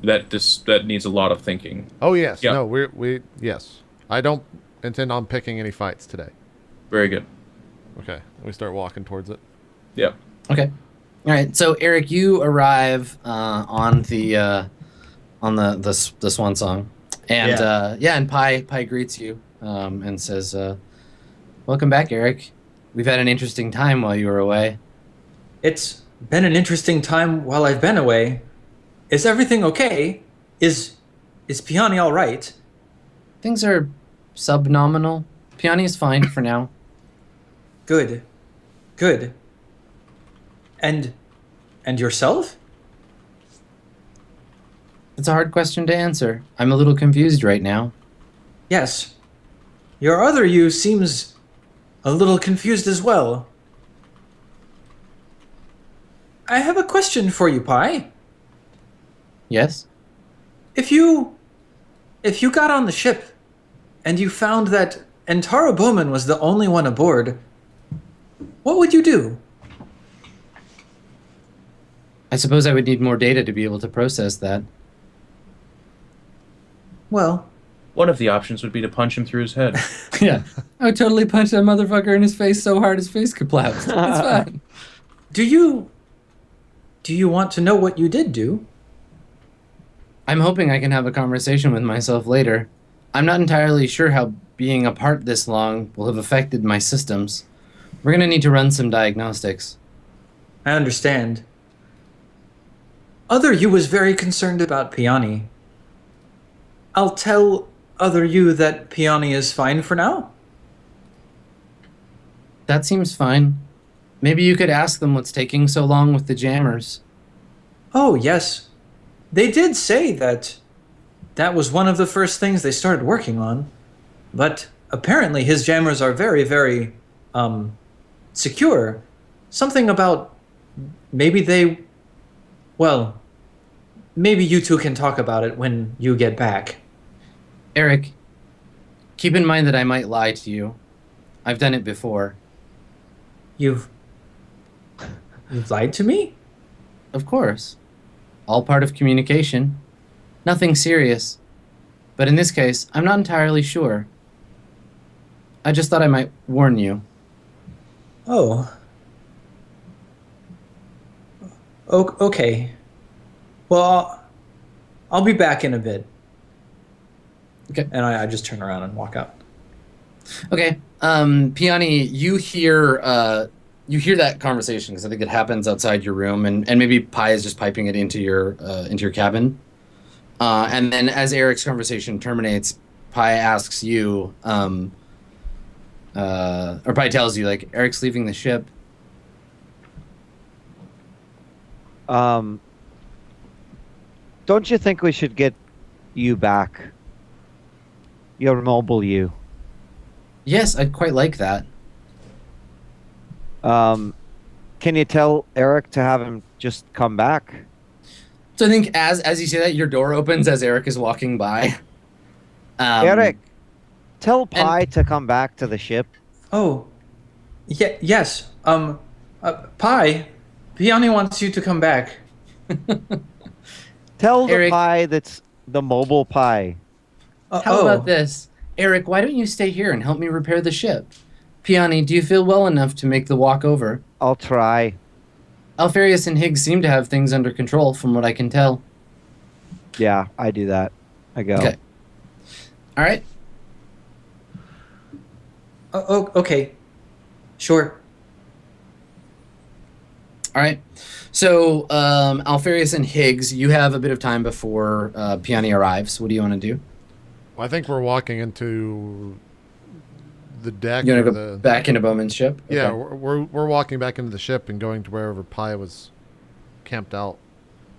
that needs a lot of thinking. Oh yes, yeah. No, yes. I don't intend on picking any fights today. Very good. Okay, we start walking towards it. Yeah. Okay. All right. So Eric, you arrive on the Swan Song, and and Pi greets you and says, "Welcome back, Eric. We've had an interesting time while you were away." It's been an interesting time while I've been away. Is everything okay? Is Peony all right? Things are subnominal. Peony is fine for now. Good. And yourself? It's a hard question to answer. I'm a little confused right now. Yes. Your other you seems a little confused as well. I have a question for you, Pi. Yes? If you got on the ship and you found that Entara Bowman was the only one aboard, what would you do? I suppose I would need more data to be able to process that. Well, One of the options would be to punch him through his head. Yeah. I would totally punch that motherfucker in his face so hard his face collapsed. It's fine. do you want to know what you did do? I'm hoping I can have a conversation with myself later. I'm not entirely sure how being apart this long will have affected my systems. We're going to need to run some diagnostics. I understand. Other you was very concerned about Peony. I'll tell other you that Peony is fine for now. That seems fine. Maybe you could ask them what's taking so long with the jammers. Oh, yes. They did say that was one of the first things they started working on. But apparently his jammers are very, very secure. Something about maybe maybe you two can talk about it when you get back. Eric, keep in mind that I might lie to you. I've done it before. You've lied to me? Of course. All part of communication. Nothing serious. But in this case, I'm not entirely sure. I just thought I might warn you. Oh. Okay. Well, I'll be back in a bit. Okay. And I just turn around and walk out. Okay. Peony, you hear that conversation because I think it happens outside your room, and maybe Pi is just piping it into your cabin. And then as Eric's conversation terminates, Pi asks you, or Pi tells you, like, Eric's leaving the ship. Don't you think we should get you back? Your mobile you. Yes, I'd quite like that. Can you tell Eric to have him just come back? So I think as you say that, your door opens as Eric is walking by. Eric, tell Pi to come back to the ship. Oh. Yes. Pi, Peony wants you to come back. Tell the Eric. pie that's the mobile pie. How about this? Eric, why don't you stay here and help me repair the ship? Peony, do you feel well enough to make the walk over? I'll try. Alfarius and Higgs seem to have things under control, from what I can tell. Yeah, I do that. I go. Okay. All right. Oh, okay. Sure. All right. So, Alfarius and Higgs, you have a bit of time before Peony arrives. What do you want to do? Well, I think we're walking into the deck. You want or to go back into Bowman's ship? Yeah, Okay. we're walking back into the ship and going to wherever Pi was camped out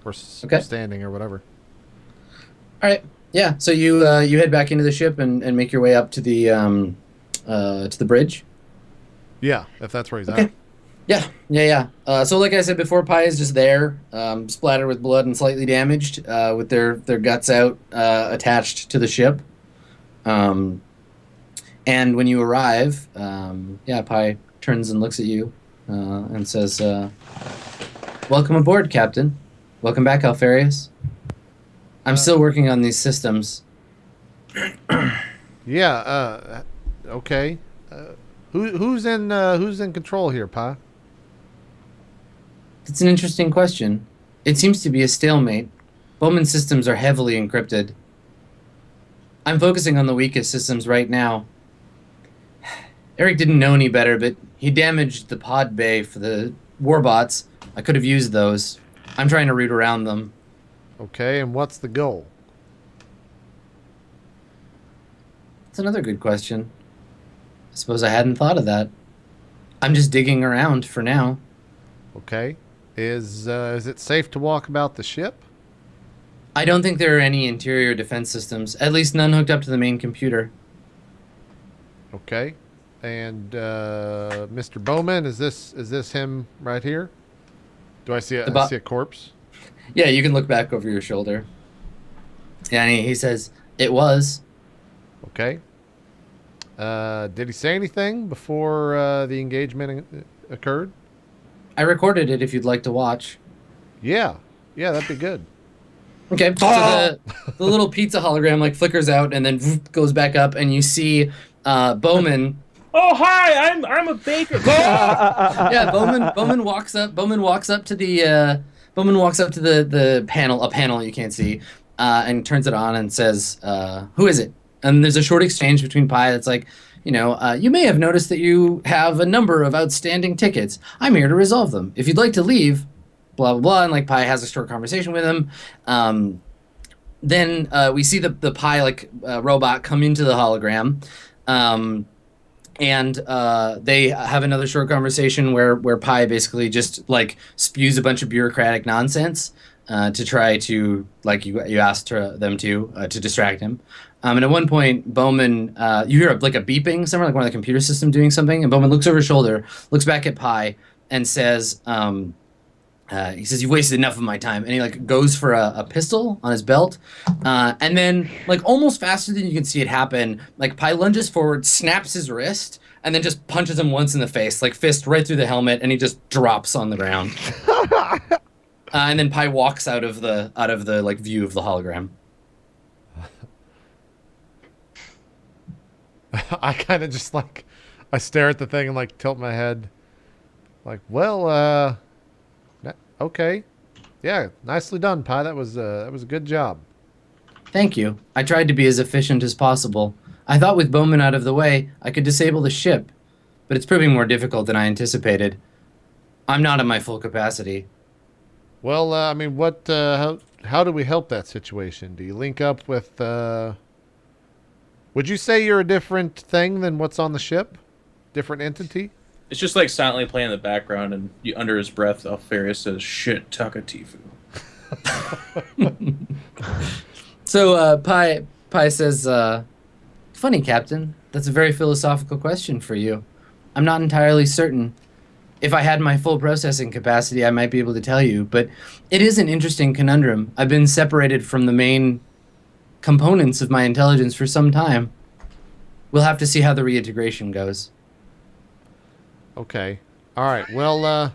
or Okay. standing or whatever. All right. Yeah. So you head back into the ship and make your way up to the bridge. Yeah, if that's where he's Okay. at. Yeah. So like I said before, Pi is just there, splattered with blood and slightly damaged, with their guts out, attached to the ship. And when you arrive, Pi turns and looks at you, and says, "Welcome aboard, Captain. Welcome back, Alfarius. I'm still working on these systems." Yeah. Okay. Who's in control here, Pi? It's an interesting question. It seems to be a stalemate. Bowman's systems are heavily encrypted. I'm focusing on the weakest systems right now. Eric didn't know any better, but he damaged the pod bay for the warbots. I could have used those. I'm trying to root around them. Okay, and what's the goal? That's another good question. I suppose I hadn't thought of that. I'm just digging around for now. Okay. Is it safe to walk about the ship? I don't think there are any interior defense systems, at least none hooked up to the main computer. Okay. And Mr. Bowman, is this him right here? Do I see I see a corpse? Yeah, you can look back over your shoulder. Yeah, and he says, "It was." Okay. Did he say anything before the engagement occurred? I recorded it if you'd like to watch. Yeah, that'd be good. Okay, so the little pizza hologram like flickers out and then goes back up, and you see Bowman. Oh hi, I'm a baker. Yeah, Bowman walks up. Bowman walks up to the panel, a panel you can't see, and turns it on and says, "Who is it?" And there's a short exchange between Pi that's like, you may have noticed that you have a number of outstanding tickets. I'm here to resolve them. If you'd like to leave, blah, blah, blah. And like Pi has a short conversation with him. Then we see the Pi robot come into the hologram. And they have another short conversation where Pi basically just like spews a bunch of bureaucratic nonsense to try to, like you asked them to distract him. And at one point, Bowman, you hear a beeping somewhere, like one of the computer system doing something, and Bowman looks over his shoulder, looks back at Pi, and says, he says, "You've wasted enough of my time." And he goes for a pistol on his belt, and then almost faster than you can see it happen, Pi lunges forward, snaps his wrist, and then just punches him once in the face, fist right through the helmet, and he just drops on the ground. And then Pi walks out of the view of the hologram. I kind of just I stare at the thing and tilt my head. Okay. Yeah, nicely done, Pi. That was a good job. Thank you. I tried to be as efficient as possible. I thought with Bowman out of the way, I could disable the ship, but it's proving more difficult than I anticipated. I'm not at my full capacity. Well, how do we help that situation? Do you link up with, would you say you're a different thing than what's on the ship? Different entity? It's just silently playing in the background, and under his breath, Alfarius says, "Shit, Takatifu." So Pi says, "Funny, Captain. That's a very philosophical question for you. I'm not entirely certain. If I had my full processing capacity, I might be able to tell you, but it is an interesting conundrum. I've been separated from the main components of my intelligence for some time. We'll have to see how the reintegration goes." Okay. All right. Well,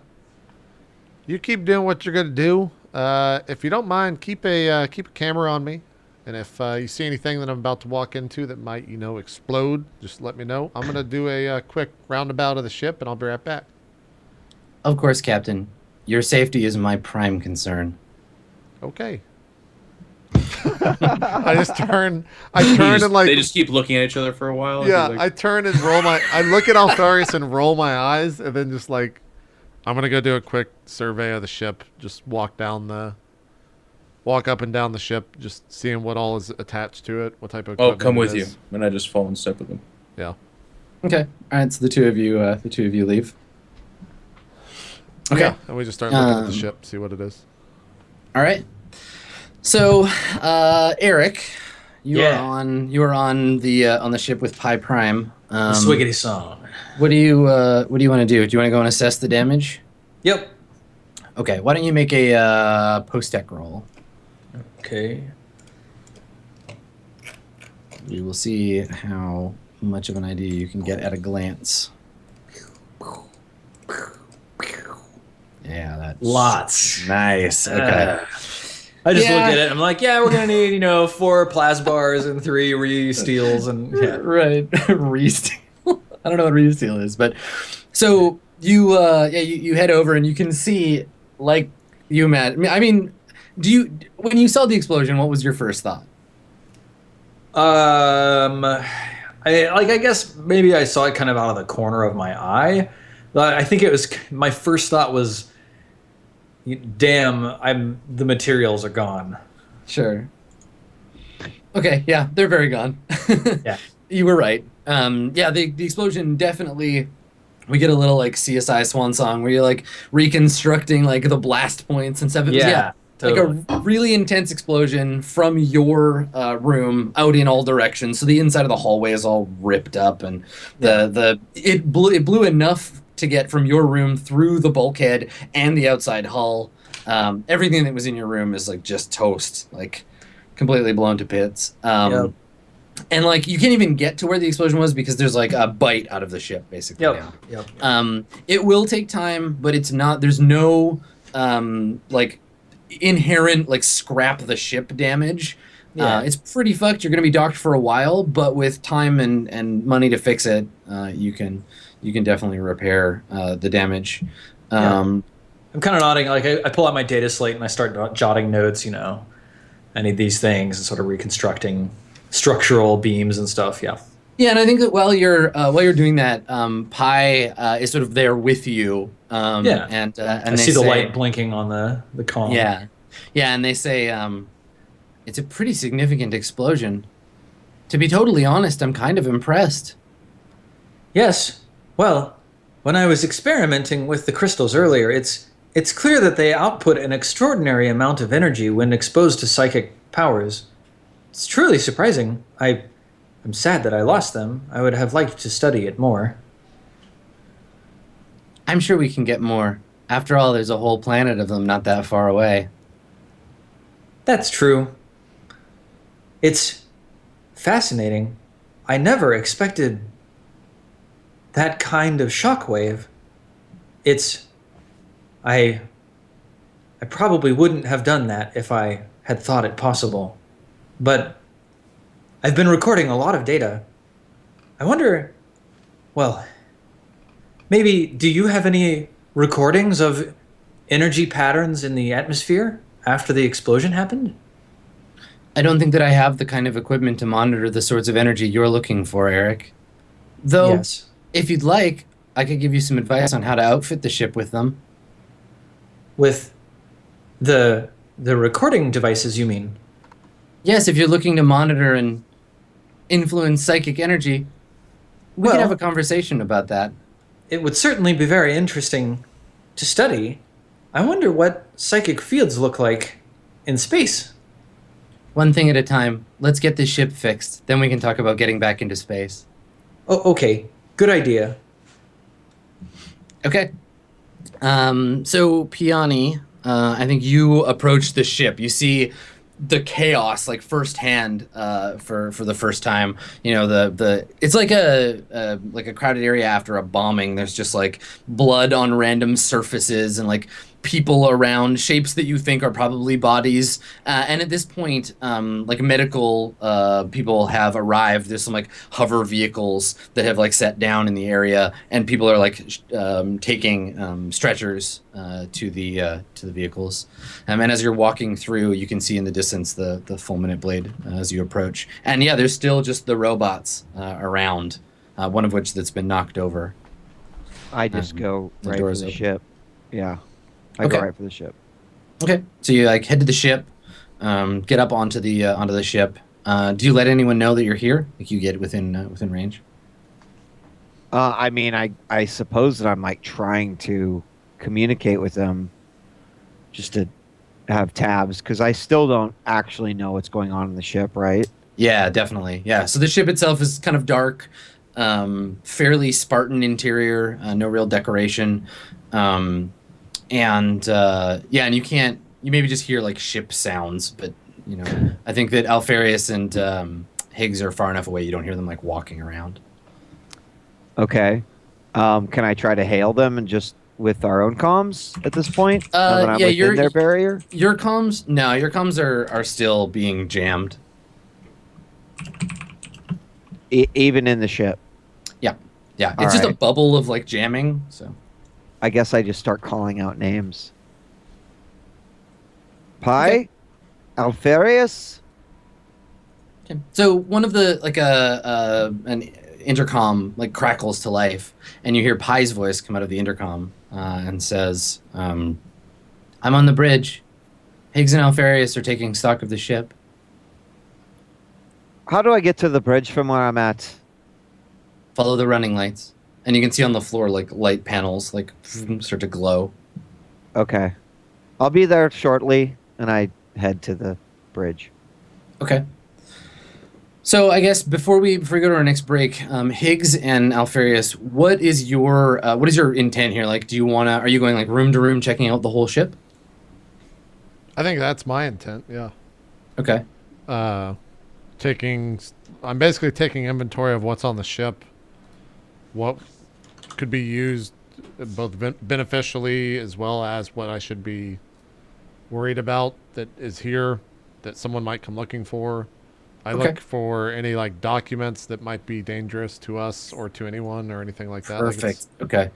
you keep doing what you're going to do. If you don't mind, keep a camera on me, and if you see anything that I'm about to walk into that might, explode, just let me know. I'm gonna do a quick roundabout of the ship, and I'll be right back. Of course, Captain. Your safety is my prime concern. Okay. I turn and like they just keep looking at each other for a while. yeah. Like, I turn and I look at Alfarius and roll my eyes, and then just like I'm gonna go do a quick survey of the ship. Just walk up and down the ship, just seeing what all is attached to it, what type of oh, equipment come it with you, is. and I just fall in step with them. Yeah. Okay. All right. So the two of you leave. Okay. Yeah, and we just start looking at the ship, see what it is. All right. So, Eric, you Yeah. are on the ship with Pi Prime. Swiggity song. What do you want to do? Do you want to go and assess the damage? Yep. Okay. Why don't you make a post-tech roll? Okay. You will see how much of an idea you can get at a glance. Yeah, that's Lots. nice. Okay. I just Yeah. look at it. I'm like, yeah, we're gonna need 4 plasbars and 3 re-steels and yeah. Right. Re-steal. I don't know what re-steal is, but so you head over and you can see, like you imagine. I mean, when you saw the explosion, what was your first thought? I guess maybe I saw it kind of out of the corner of my eye. I think it was my first thought was, damn, the materials are gone. Sure. Okay, yeah, they're very gone. Yeah. You were right. Yeah, the explosion definitely. We get a little like CSI Swan Song where you're like reconstructing like the blast points and stuff. Yeah, totally. Like a really intense explosion from your room out in all directions. So the inside of the hallway is all ripped up, and it blew enough to get from your room through the bulkhead and the outside hull. Everything that was in your room is like just toast, like completely blown to bits. Yep. And like you can't even get to where the explosion was because there's like a bite out of the ship basically. Yep. It will take time, but it's not. There's no like inherent like scrap the ship damage. Yeah. It's pretty fucked. You're gonna be docked for a while, but with time and money to fix it, you can definitely repair the damage. I'm kind of nodding. Like I pull out my data slate and I start jotting notes. I need these things and sort of reconstructing structural beams and stuff. Yeah. Yeah, and I think that while you're doing that, Pi is sort of there with you. And I they see the say, light blinking on the comm. Yeah, and they say it's a pretty significant explosion. To be totally honest, I'm kind of impressed. Yes. Well, when I was experimenting with the crystals earlier, it's clear that they output an extraordinary amount of energy when exposed to psychic powers. It's truly surprising. I'm sad that I lost them. I would have liked to study it more. I'm sure we can get more. After all, there's a whole planet of them not that far away. That's true. It's fascinating. I never expected that kind of shockwave. I probably wouldn't have done that if I had thought it possible. But I've been recording a lot of data. I wonder, well, maybe do you have any recordings of energy patterns in the atmosphere after the explosion happened? I don't think that I have the kind of equipment to monitor the sorts of energy you're looking for, Eric. Though, Yes. if you'd like, I could give you some advice on how to outfit the ship with them. With the recording devices, you mean? Yes, if you're looking to monitor and influence psychic energy, we Well- can have a conversation about that. It would certainly be very interesting to study. I wonder what psychic fields look like in space. One thing at a time. Let's get this ship fixed. Then we can talk about getting back into space. Oh, okay. Good idea. Okay. So, Piani, I think you approach the ship. You see the chaos like firsthand for the first time. It's like a crowded area after a bombing. There's just like blood on random surfaces and like people around, shapes that you think are probably bodies. And at this point, like medical people have arrived. There's some like hover vehicles that have like set down in the area, and people are like taking stretchers to the vehicles. And as you're walking through, you can see in the distance the fulminate blade as you approach. And yeah, there's still just the robots around. One of which that's been knocked over. I just go right for the ship. Yeah. I go right for the ship. Okay. So you like head to the ship, get up onto the ship. Do you let anyone know that you're here? Like you get within range? I mean, I suppose that I'm like trying to communicate with them just to have tabs, because I still don't actually know what's going on in the ship, right? Yeah, definitely. Yeah. So the ship itself is kind of dark. Fairly Spartan interior, no real decoration, and you maybe just hear like ship sounds, but you know, I think that Alfarius and Higgs are far enough away you don't hear them like walking around. Okay. Can I try to hail them and just with our own comms at this point? Now that I'm within their barrier? Your comms? No, your comms are still being jammed. Even in the ship? Yeah, it's just a bubble of like jamming. So, I guess I just start calling out names. Pi, okay. Alfarius. Okay. So one of the like an intercom like crackles to life, and you hear Pi's voice come out of the intercom and says, "I'm on the bridge. Higgs and Alfarius are taking stock of the ship." How do I get to the bridge from where I'm at? Follow the running lights, and you can see on the floor like light panels like start to glow. Okay, I'll be there shortly, and I head to the bridge. Okay. So I guess before we go to our next break, Higgs and Alfarius, what is your intent here? Like, are you going like room to room checking out the whole ship? I think that's my intent. Yeah. Okay. I'm basically taking inventory of what's on the ship, what could be used both beneficially as well as what I should be worried about that is here that someone might come looking for. I look for any like documents that might be dangerous to us or to anyone or anything like that. Perfect. Okay.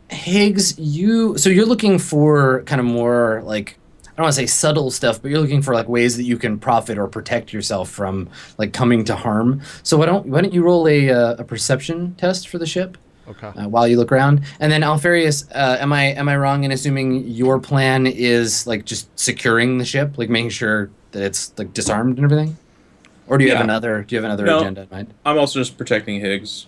Higgs, you're looking for kind of more like, I don't want to say subtle stuff, but you're looking for like ways that you can profit or protect yourself from like coming to harm. So why don't you roll a perception test for the ship? Okay. While you look around, and then Alfarius, am I wrong in assuming your plan is like just securing the ship, like making sure that it's like disarmed and everything, or do you have another agenda in mind? I'm also just protecting Higgs.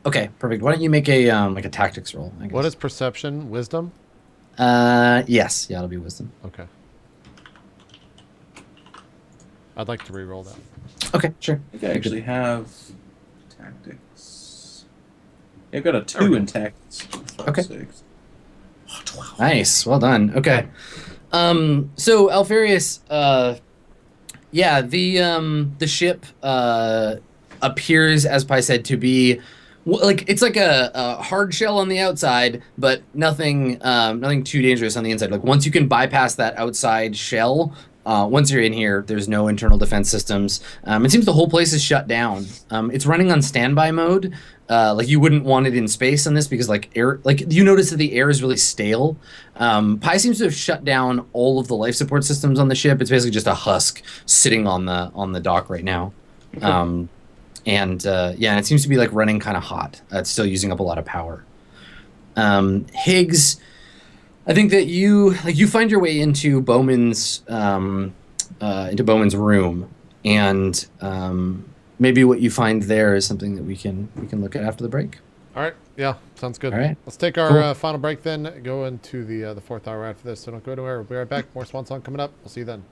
Okay, perfect. Why don't you make a like a tactics roll? I guess. What is perception? Wisdom? Yes. Yeah, it'll be wisdom. Okay. I'd like to re-roll that. Okay, sure. I think I actually have tactics. I've got a 2 in tactics. Okay. 6. Oh, 12. Nice. Well done. Okay. So Alfarius, the ship appears, as Pi said, to be like it's like a hard shell on the outside, but nothing too dangerous on the inside. Like once you can bypass that outside shell, once you're in here, there's no internal defense systems. It seems the whole place is shut down. It's running on standby mode. Like you wouldn't want it in space on this because like air, like you notice that the air is really stale. Pi seems to have shut down all of the life support systems on the ship. It's basically just a husk sitting on the dock right now. And it seems to be like running kind of hot. It's still using up a lot of power. Higgs, I think that you find your way into Bowman's room, and maybe what you find there is something that we can look at after the break. All right. Yeah, sounds good. All right. Let's take our final break then. Go into the 4th hour after this. So don't go anywhere. We'll be right back. More Swan Song coming up. We'll see you then.